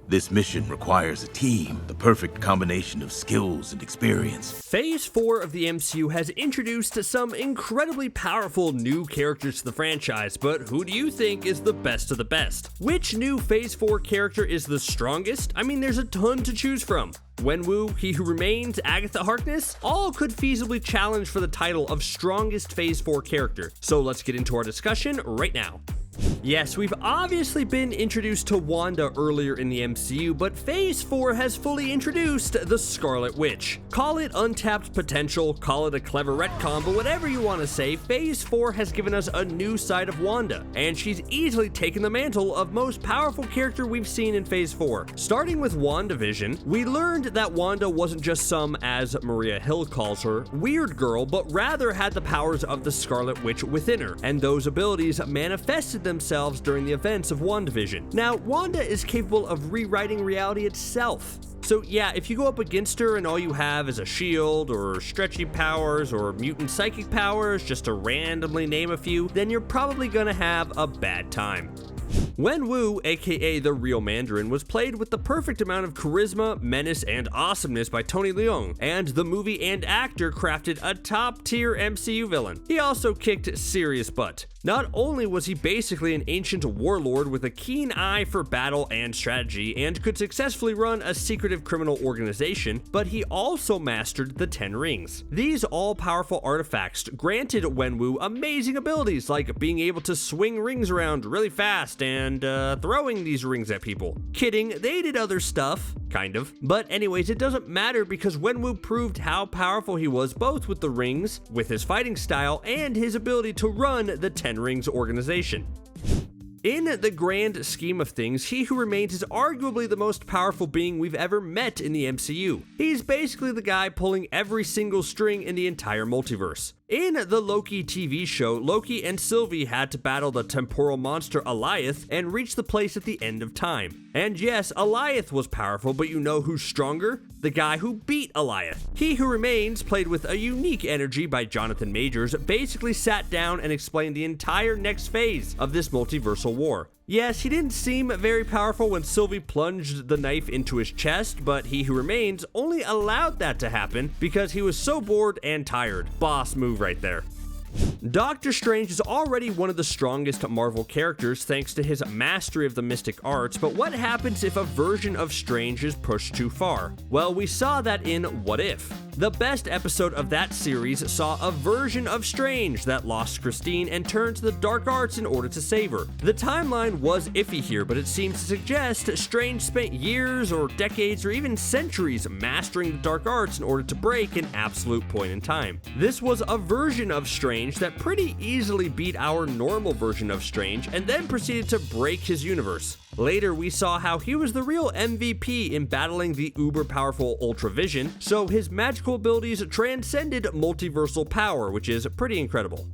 This mission requires a team, the perfect combination of skills and experience. Phase 4 of the MCU has introduced some incredibly powerful new characters to the franchise, but who do you think is the best of the best? Which new Phase 4 character is the strongest? I mean, there's a ton to choose from. Wenwu, He Who Remains, Agatha Harkness, all could feasibly challenge for the title of strongest Phase 4 character. So let's get into our discussion right now. Yes, we've obviously been introduced to Wanda earlier in the MCU, but Phase 4 has fully introduced the Scarlet Witch. Call it untapped potential, call it a clever retcon, but whatever you want to say, Phase 4 has given us a new side of Wanda, and she's easily taken the mantle of most powerful character we've seen in Phase 4. Starting with WandaVision, we learned that Wanda wasn't just some, as Maria Hill calls her, weird girl, but rather had the powers of the Scarlet Witch within her, and those abilities manifested themselves during the events of WandaVision. Now, Wanda is capable of rewriting reality itself. So yeah, if you go up against her and all you have is a shield, or stretchy powers, or mutant psychic powers, just to randomly name a few, then you're probably gonna have a bad time. Wenwu, aka the real Mandarin, was played with the perfect amount of charisma, menace, and awesomeness by Tony Leung, and the movie and actor crafted a top-tier MCU villain. He also kicked serious butt. Not only was he basically an ancient warlord with a keen eye for battle and strategy, and could successfully run a secretive criminal organization, but he also mastered the 10 rings. These all-powerful artifacts granted Wenwu amazing abilities, like being able to swing rings around really fast and throwing these rings at people. Kidding, they did other stuff, kind of. But anyways, it doesn't matter because Wenwu proved how powerful he was both with the rings, with his fighting style, and his ability to run the 10 Rings organization. In the grand scheme of things, He Who Remains is arguably the most powerful being we've ever met in the MCU. He's basically the guy pulling every single string in the entire multiverse. In the Loki TV show, Loki and Sylvie had to battle the temporal monster Alioth and reach the place at the end of time. And yes, Alioth was powerful, but you know who's stronger? The guy who beat Alioth. He Who Remains, played with a unique energy by Jonathan Majors, basically sat down and explained the entire next phase of this multiversal war. Yes, he didn't seem very powerful when Sylvie plunged the knife into his chest, but He Who Remains only allowed that to happen because he was so bored and tired. Boss move right there. Doctor Strange is already one of the strongest Marvel characters thanks to his mastery of the mystic arts, but what happens if a version of Strange is pushed too far? Well, we saw that in What If? The best episode of that series saw a version of Strange that lost Christine and turned to the dark arts in order to save her. The timeline was iffy here, but it seems to suggest Strange spent years or decades or even centuries mastering the dark arts in order to break an absolute point in time. This was a version of Strange that pretty easily beat our normal version of Strange and then proceeded to break his universe. Later, we saw how he was the real MVP in battling the uber-powerful UltraVision, so his magical abilities transcended multiversal power, which is pretty incredible.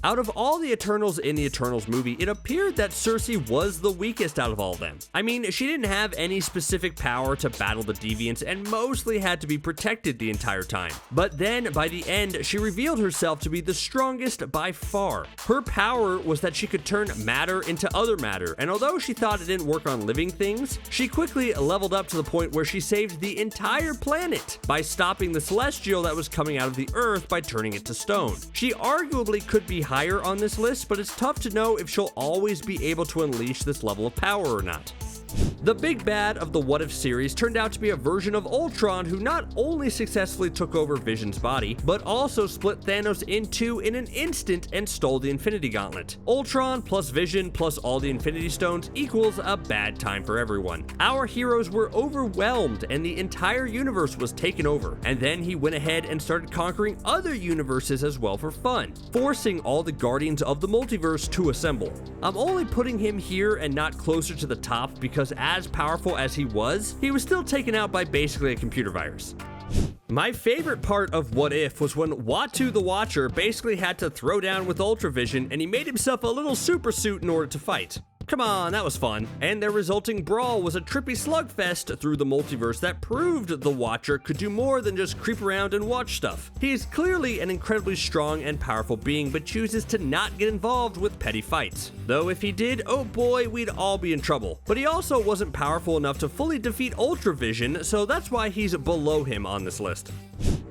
Out of all the Eternals in the Eternals movie, it appeared that Sersi was the weakest out of all of them. I mean, she didn't have any specific power to battle the Deviants and mostly had to be protected the entire time. But then, by the end, she revealed herself to be the strongest by far. Her power was that she could turn matter into other matter, and although she thought it didn't work on living things, she quickly leveled up to the point where she saved the entire planet by stopping the Celestial that was coming out of the Earth by turning it to stone. She arguably could be higher on this list, but it's tough to know if she'll always be able to unleash this level of power or not. The big bad of the What If series turned out to be a version of Ultron who not only successfully took over Vision's body, but also split Thanos in two in an instant and stole the Infinity Gauntlet. Ultron plus Vision plus all the Infinity Stones equals a bad time for everyone. Our heroes were overwhelmed and the entire universe was taken over, and then he went ahead and started conquering other universes as well for fun, forcing all the Guardians of the Multiverse to assemble. I'm only putting him here and not closer to the top because as powerful as he was still taken out by basically a computer virus. My favorite part of What If was when Uatu the Watcher basically had to throw down with UltraVision and he made himself a little super suit in order to fight. Come on, that was fun. And their resulting brawl was a trippy slugfest through the multiverse that proved the Watcher could do more than just creep around and watch stuff. He is clearly an incredibly strong and powerful being, but chooses to not get involved with petty fights. Though if he did, oh boy, we'd all be in trouble. But he also wasn't powerful enough to fully defeat UltraVision, so that's why he's below him on this list.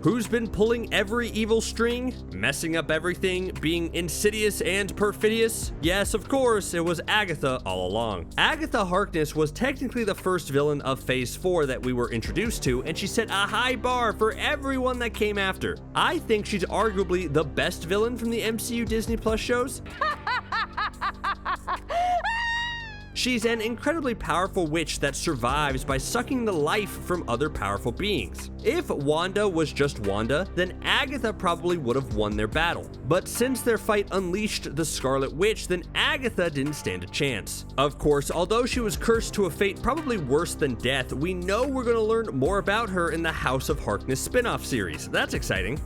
Who's been pulling every evil string, messing up everything, being insidious and perfidious? Yes, of course, it was Agatha all along. Agatha Harkness was technically the first villain of Phase 4 that we were introduced to, and she set a high bar for everyone that came after. I think she's arguably the best villain from the MCU Disney Plus shows. She's an incredibly powerful witch that survives by sucking the life from other powerful beings. If Wanda was just Wanda, then Agatha probably would have won their battle. But since their fight unleashed the Scarlet Witch, then Agatha didn't stand a chance. Of course, although she was cursed to a fate probably worse than death, we know we're going to learn more about her in the House of Harkness spin-off series. That's exciting.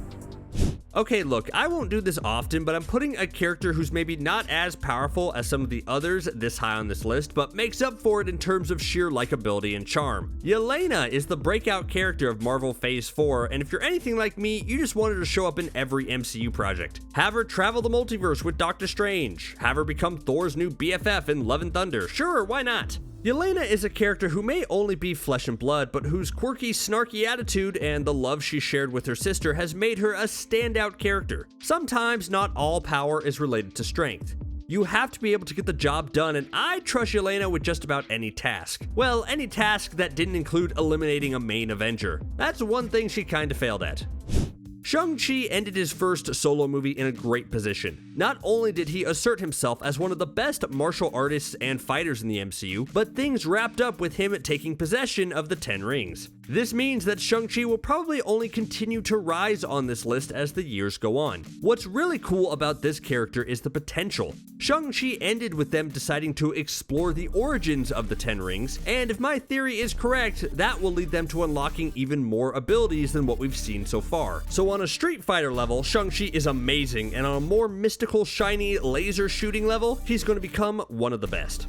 Okay, look, I won't do this often, but I'm putting a character who's maybe not as powerful as some of the others this high on this list, but makes up for it in terms of sheer likability and charm. Yelena is the breakout character of Marvel Phase 4, and if you're anything like me, you just wanted to show up in every MCU project. Have her travel the multiverse with Doctor Strange. Have her become Thor's new BFF in Love and Thunder. Sure, why not? Yelena is a character who may only be flesh and blood, but whose quirky, snarky attitude and the love she shared with her sister has made her a standout character. Sometimes not all power is related to strength. You have to be able to get the job done, and I trust Yelena with just about any task. Well, any task that didn't include eliminating a main Avenger. That's one thing she kinda failed at. Shang-Chi ended his first solo movie in a great position. Not only did he assert himself as one of the best martial artists and fighters in the MCU, but things wrapped up with him taking possession of the 10 rings. This means that Shang-Chi will probably only continue to rise on this list as the years go on. What's really cool about this character is the potential. Shang-Chi ended with them deciding to explore the origins of the 10 rings, and if my theory is correct, that will lead them to unlocking even more abilities than what we've seen so far. So on a Street Fighter level, Shang-Chi is amazing, and on a more mystical, shiny, laser shooting level, he's going to become one of the best.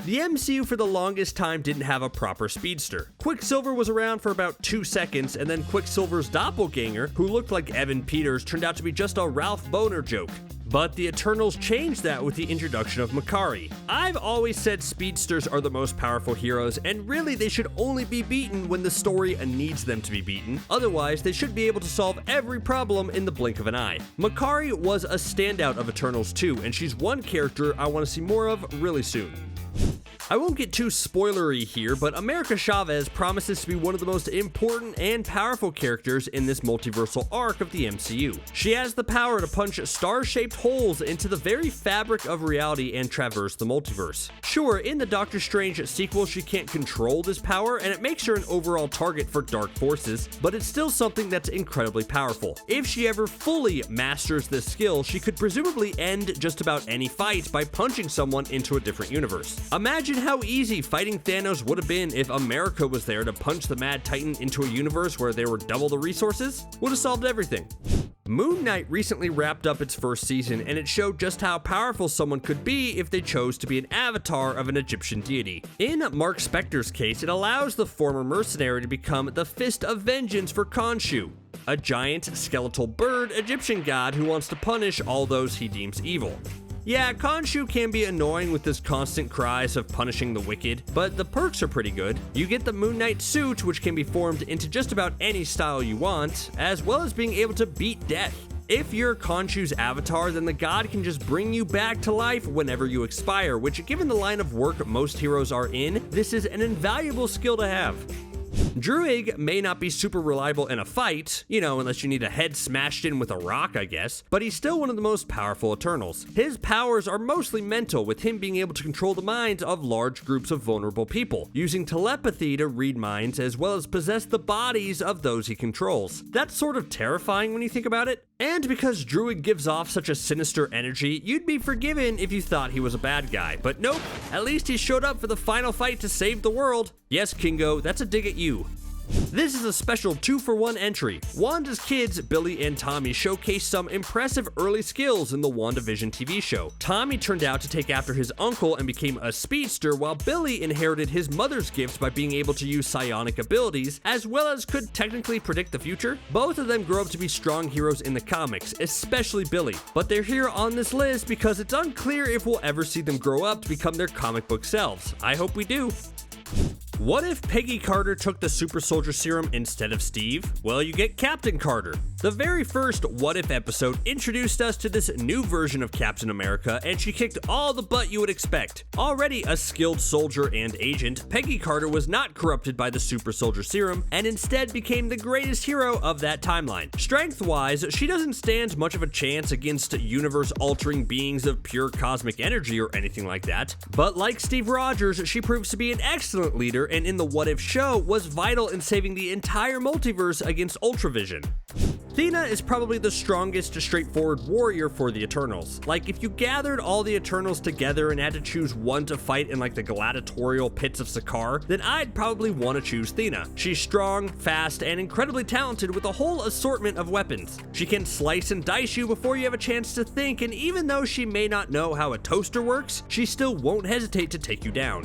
The MCU for the longest time didn't have a proper speedster. Quicksilver was around for about 2 seconds, and then Quicksilver's doppelganger, who looked like Evan Peters, turned out to be just a Ralph Boner joke. But the Eternals changed that with the introduction of Makkari. I've always said speedsters are the most powerful heroes, and really they should only be beaten when the story needs them to be beaten. Otherwise, they should be able to solve every problem in the blink of an eye. Makkari was a standout of Eternals too, and she's one character I want to see more of really soon. I won't get too spoilery here, but America Chavez promises to be one of the most important and powerful characters in this multiversal arc of the MCU. She has the power to punch star-shaped holes into the very fabric of reality and traverse the multiverse. Sure, in the Doctor Strange sequel, she can't control this power, and it makes her an overall target for dark forces, but it's still something that's incredibly powerful. If she ever fully masters this skill, she could presumably end just about any fight by punching someone into a different universe. Imagine how easy fighting Thanos would have been if America was there to punch the Mad Titan into a universe where there were double the resources. Would have solved everything. Moon Knight recently wrapped up its first season, and it showed just how powerful someone could be if they chose to be an avatar of an Egyptian deity. In Mark Spector's case, it allows the former mercenary to become the Fist of Vengeance for Khonshu, a giant skeletal bird Egyptian god who wants to punish all those he deems evil. Yeah, Khonshu can be annoying with his constant cries of punishing the wicked, but the perks are pretty good. You get the Moon Knight suit, which can be formed into just about any style you want, as well as being able to beat death. If you're Khonshu's avatar, then the god can just bring you back to life whenever you expire, which, given the line of work most heroes are in, this is an invaluable skill to have. Druig may not be super reliable in a fight, unless you need a head smashed in with a rock, I guess, but he's still one of the most powerful Eternals. His powers are mostly mental, with him being able to control the minds of large groups of vulnerable people, using telepathy to read minds as well as possess the bodies of those he controls. That's sort of terrifying when you think about it. And because Druig gives off such a sinister energy, you'd be forgiven if you thought he was a bad guy, but nope, at least he showed up for the final fight to save the world. Yes, Kingo, that's a dig at you. This is a special 2-for-1 entry. Wanda's kids, Billy and Tommy, showcased some impressive early skills in the WandaVision TV show. Tommy turned out to take after his uncle and became a speedster, while Billy inherited his mother's gift by being able to use psionic abilities, as well as could technically predict the future. Both of them grow up to be strong heroes in the comics, especially Billy, but they're here on this list because it's unclear if we'll ever see them grow up to become their comic book selves. I hope we do. What if Peggy Carter took the super soldier serum instead of Steve? Well, you get Captain Carter. The very first What If episode introduced us to this new version of Captain America, and she kicked all the butt you would expect. Already a skilled soldier and agent, Peggy Carter was not corrupted by the super soldier serum, and instead became the greatest hero of that timeline. Strength-wise, she doesn't stand much of a chance against universe-altering beings of pure cosmic energy or anything like that, but like Steve Rogers, she proves to be an excellent leader, and in the What If show was vital in saving the entire multiverse against UltraVision. Thena is probably the strongest straightforward warrior for the Eternals. Like, if you gathered all the Eternals together and had to choose one to fight in like the gladiatorial pits of Sakaar, then I'd probably want to choose Thena. She's strong, fast, and incredibly talented with a whole assortment of weapons. She can slice and dice you before you have a chance to think, and even though she may not know how a toaster works, she still won't hesitate to take you down.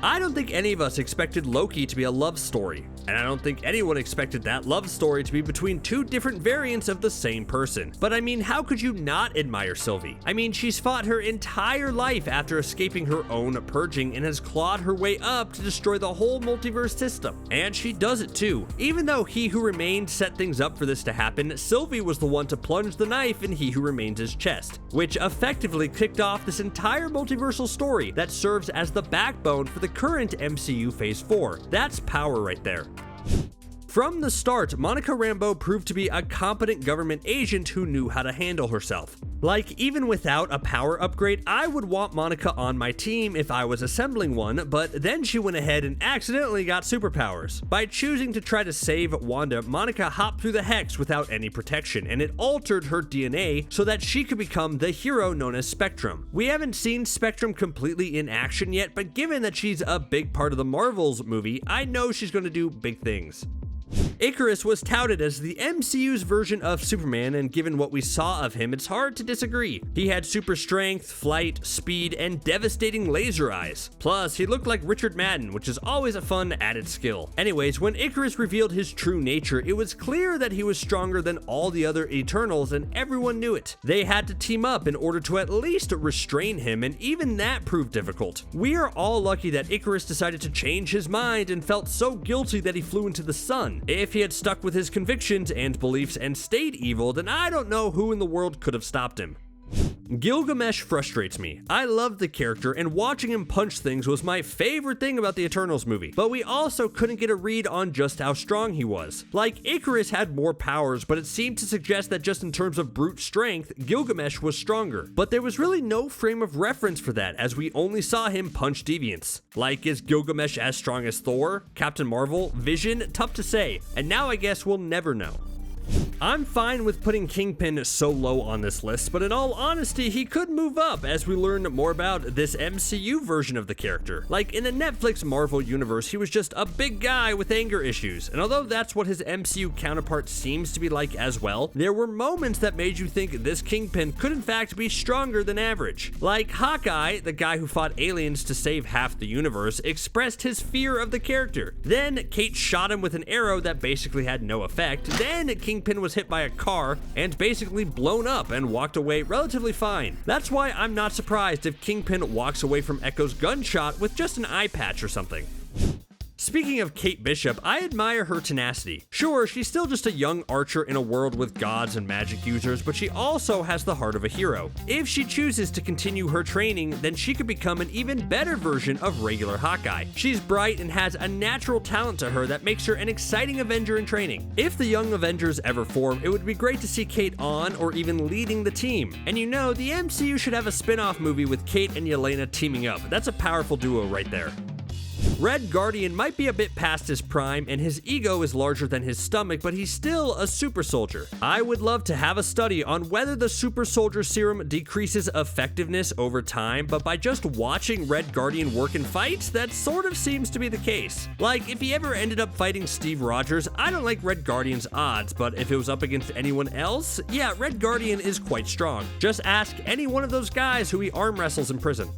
I don't think any of us expected Loki to be a love story, and I don't think anyone expected that love story to be between two different variants of the same person. But I mean, how could you not admire Sylvie? I mean, she's fought her entire life after escaping her own purging and has clawed her way up to destroy the whole multiverse system. And she does it too. Even though He Who Remained set things up for this to happen, Sylvie was the one to plunge the knife in He Who Remain's chest, which effectively kicked off this entire multiversal story that serves as the backbone for the current MCU Phase 4. That's power right there. From the start, Monica Rambeau proved to be a competent government agent who knew how to handle herself. Like, even without a power upgrade, I would want Monica on my team if I was assembling one, but then she went ahead and accidentally got superpowers. By choosing to try to save Wanda, Monica hopped through the hex without any protection, and it altered her DNA so that she could become the hero known as Spectrum. We haven't seen Spectrum completely in action yet, but given that she's a big part of the Marvels movie, I know she's going to do big things. Ikaris was touted as the MCU's version of Superman, and given what we saw of him, it's hard to disagree. He had super strength, flight, speed, and devastating laser eyes. Plus, he looked like Richard Madden, which is always a fun added skill. Anyways, when Ikaris revealed his true nature, it was clear that he was stronger than all the other Eternals, and everyone knew it. They had to team up in order to at least restrain him, and even that proved difficult. We are all lucky that Ikaris decided to change his mind and felt so guilty that he flew into the sun. If he had stuck with his convictions and beliefs and stayed evil, then I don't know who in the world could have stopped him. Gilgamesh frustrates me. I loved the character, and watching him punch things was my favorite thing about the Eternals movie, but we also couldn't get a read on just how strong he was. Like, Ikaris had more powers, but it seemed to suggest that just in terms of brute strength, Gilgamesh was stronger. But there was really no frame of reference for that, as we only saw him punch deviants. Like, is Gilgamesh as strong as Thor, Captain Marvel, Vision? Tough to say, and now I guess we'll never know. I'm fine with putting Kingpin so low on this list, but in all honesty, he could move up as we learn more about this MCU version of the character. Like, in the Netflix Marvel universe, he was just a big guy with anger issues, and although that's what his MCU counterpart seems to be like as well, there were moments that made you think this Kingpin could in fact be stronger than average. Like, Hawkeye, the guy who fought aliens to save half the universe, expressed his fear of the character. Then Kate shot him with an arrow that basically had no effect. Then Kingpin was hit by a car and basically blown up and walked away relatively fine. That's why I'm not surprised if Kingpin walks away from Echo's gunshot with just an eye patch or something. Speaking of Kate Bishop, I admire her tenacity. Sure, she's still just a young archer in a world with gods and magic users, but she also has the heart of a hero. If she chooses to continue her training, then she could become an even better version of regular Hawkeye. She's bright and has a natural talent to her that makes her an exciting Avenger in training. If the Young Avengers ever form, it would be great to see Kate on or even leading the team. And you know, the MCU should have a spin-off movie with Kate and Yelena teaming up. That's a powerful duo right there. Red Guardian might be a bit past his prime and his ego is larger than his stomach, but he's still a super soldier. I would love to have a study on whether the super soldier serum decreases effectiveness over time, but by just watching Red Guardian work in fights, that sort of seems to be the case. Like, if he ever ended up fighting Steve Rogers, I don't like Red Guardian's odds, but if it was up against anyone else, yeah, Red Guardian is quite strong. Just ask any one of those guys who he arm wrestles in prison.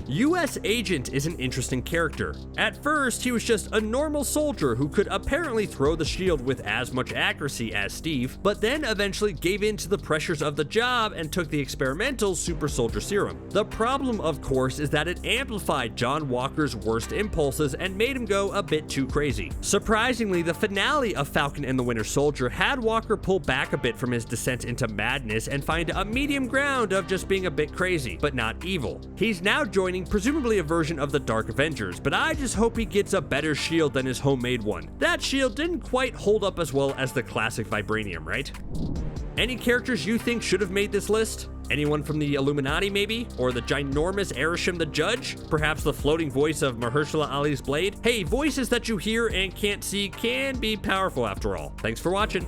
US Agent is an interesting character. At first, he was just a normal soldier who could apparently throw the shield with as much accuracy as Steve, but then eventually gave in to the pressures of the job and took the experimental super soldier serum. The problem, of course, is that it amplified John Walker's worst impulses and made him go a bit too crazy. Surprisingly, the finale of Falcon and the Winter Soldier had Walker pull back a bit from his descent into madness and find a medium ground of just being a bit crazy, but not evil. He's now joining presumably a version of the Dark Avengers, but I just hope he gets a better shield than his homemade one. That shield didn't quite hold up as well as the classic Vibranium, right? Any characters you think should have made this list? Anyone from the Illuminati, maybe? Or the ginormous Erisham the Judge? Perhaps the floating voice of Mahershala Ali's Blade? Hey, voices that you hear and can't see can be powerful after all. Thanks for watching.